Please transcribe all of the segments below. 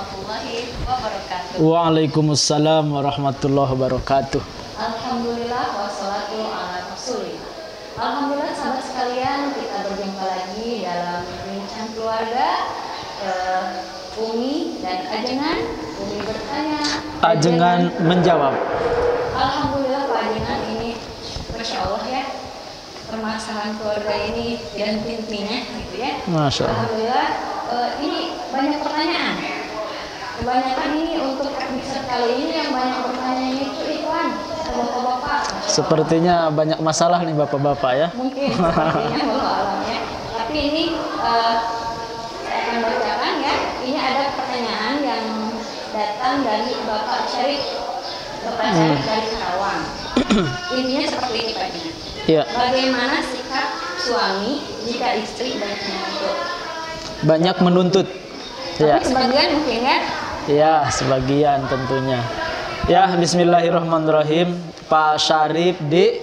warahmatullahi wabarakatuh. Waalaikumsalam warahmatullahi wabarakatuh. Alhamdulillah wassalatu ala rasulillah. Alhamdulillah sahabat sekalian, kita berjumpa lagi dalam bincang keluarga Umi dan Ajengan. Umi bertanya, Ajengan menjawab. Alhamdulillah Pak Ajengan, ini Masya Allah ya, permasalahan keluarga ini dan henti-hentinya gitu ya. Masya Allah. Alhamdulillah, ini banyak pertanyaan. Kebanyakan ini untuk episode kali ini yang banyak pertanyaan itu iklan bapak-bapak. Sepertinya banyak masalah nih bapak-bapak ya. Mungkin sepertinya walau alamnya. Tapi ini saya akan bacakan ya. Ini ada pertanyaan yang datang dari Bapak Syarif. Bapak Syarif dari Karawang. Intinya seperti ini Pak. Ya. Bagaimana sikap suami jika istri banyak menuntut? Banyak menuntut. Tapi Ya. sebagian mungkin ya. Ya, sebagian tentunya. Ya, bismillahirrahmanirrahim. Pak Syarif di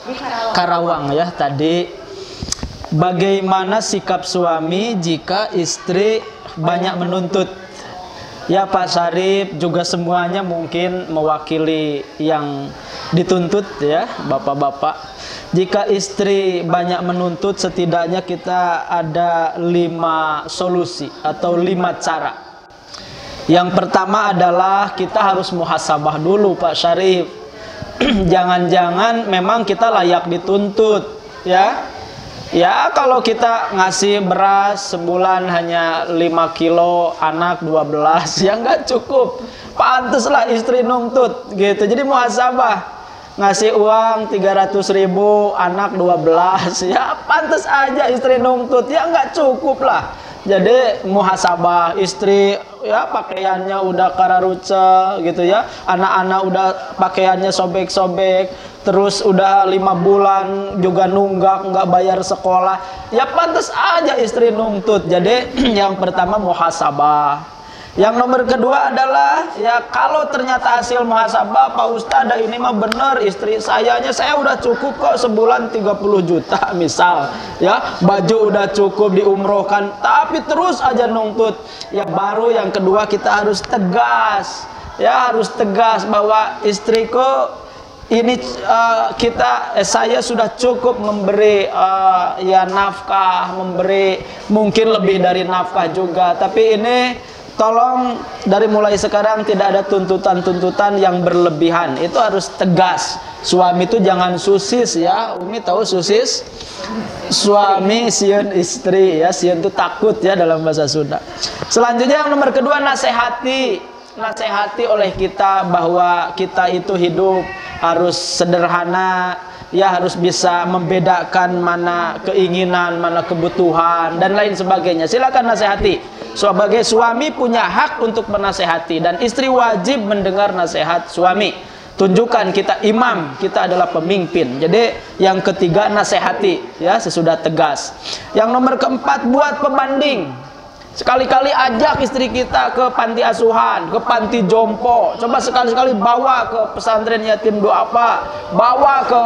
Di Karawang. Karawang ya tadi. Bagaimana sikap suami jika istri banyak menuntut? Ya Pak Syarif, juga semuanya mungkin mewakili yang dituntut ya bapak-bapak. Jika istri banyak menuntut, setidaknya kita ada 5 solusi atau 5 cara. Yang pertama adalah kita harus muhasabah dulu Pak Syarif. Jangan-jangan memang kita layak dituntut ya. Ya kalau kita ngasih beras sebulan hanya 5 kilo, anak 12 ya nggak cukup. Pantaslah istri nuntut gitu. Jadi muhasabah. Ngasih uang 300.000, anak 12 ya pantas aja istri nuntut ya nggak cukup lah. Jadi muhasabah, istri ya pakaiannya udah kararuce gitu ya, anak-anak udah pakaiannya sobek-sobek, terus udah 5 bulan juga nunggak nggak bayar sekolah ya pantas aja istri nuntut. Jadi yang pertama muhasabah. Yang nomor kedua adalah ya kalau ternyata hasil muhasabah, Pak Ustadz ini mah bener istri saya udah cukup kok sebulan 30 juta misal ya, baju udah cukup diumrohkan tapi terus aja nuntut ya, baru yang kedua kita harus tegas ya, harus tegas bahwa istriku ini saya sudah cukup memberi ya nafkah, memberi mungkin lebih dari nafkah juga, tapi ini tolong dari mulai sekarang tidak ada tuntutan-tuntutan yang berlebihan. Itu harus tegas. Suami itu jangan susis ya. Umi tahu susis? Suami sieun istri ya. Sieun itu takut ya dalam bahasa Sunda. Selanjutnya yang nomor kedua, nasihati. Nasihati oleh kita bahwa kita itu hidup harus sederhana. Ya harus bisa membedakan mana keinginan, mana kebutuhan dan lain sebagainya. Silakan nasihati. Sebagai suami punya hak untuk menasehati dan istri wajib mendengar nasihat suami. Tunjukkan kita imam, kita adalah pemimpin. Jadi yang ketiga nasihati ya sesudah tegas. Yang nomor keempat, buat pembanding. Sekali-kali ajak istri kita ke panti asuhan, ke panti jompo. Coba sekali-kali bawa ke pesantren yatim duafa, bawa ke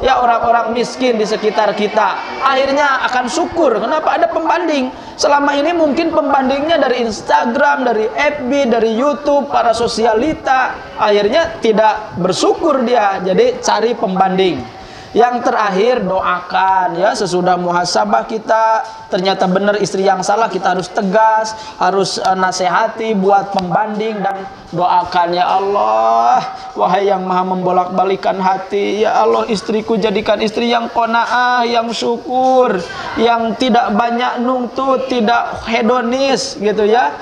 ya orang-orang miskin di sekitar kita. Akhirnya akan syukur. Kenapa? Ada pembanding. Selama ini mungkin pembandingnya dari Instagram, dari FB, dari YouTube, para sosialita. Akhirnya tidak bersyukur dia. Jadi cari pembanding. Yang terakhir, doakan ya sesudah muhasabah kita ternyata benar istri yang salah, kita harus tegas, harus nasihati, buat pembanding dan doakan. Ya Allah, wahai yang maha membolak-balikan hati, ya Allah istriku jadikan istri yang qanaah, yang syukur, yang tidak banyak nuntut, tidak hedonis gitu ya.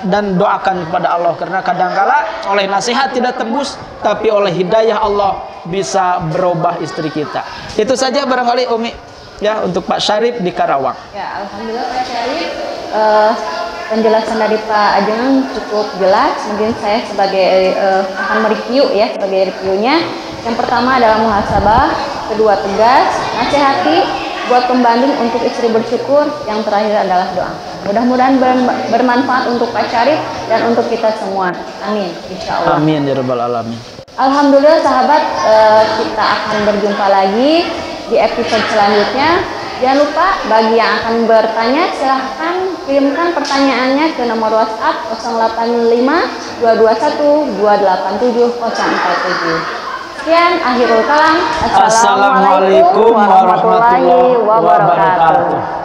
Dan doakan kepada Allah, karena kadangkala oleh nasihat tidak tembus, tapi oleh hidayah Allah bisa berubah istri kita. Itu saja barangkali Umi ya untuk Pak Syarif di Karawang. Ya, alhamdulillah Pak Syarif, penjelasan dari Pak Ajengan cukup jelas. Mungkin saya sebagai akan mereview ya, sebagai reviewnya. Yang pertama adalah muhasabah, kedua tegas, nasihati, buat pembanding untuk istri bersyukur, yang terakhir adalah doa. Mudah-mudahan bermanfaat untuk Pak Syarif dan untuk kita semua. Amin, insya Allah. Amin ya rabbal alamin. Alhamdulillah sahabat, kita akan berjumpa lagi di episode selanjutnya. Jangan lupa bagi yang akan bertanya silahkan kirimkan pertanyaannya ke nomor WhatsApp 085 221 287 047. Sekian akhirul kalam. Assalamualaikum warahmatullahi wabarakatuh.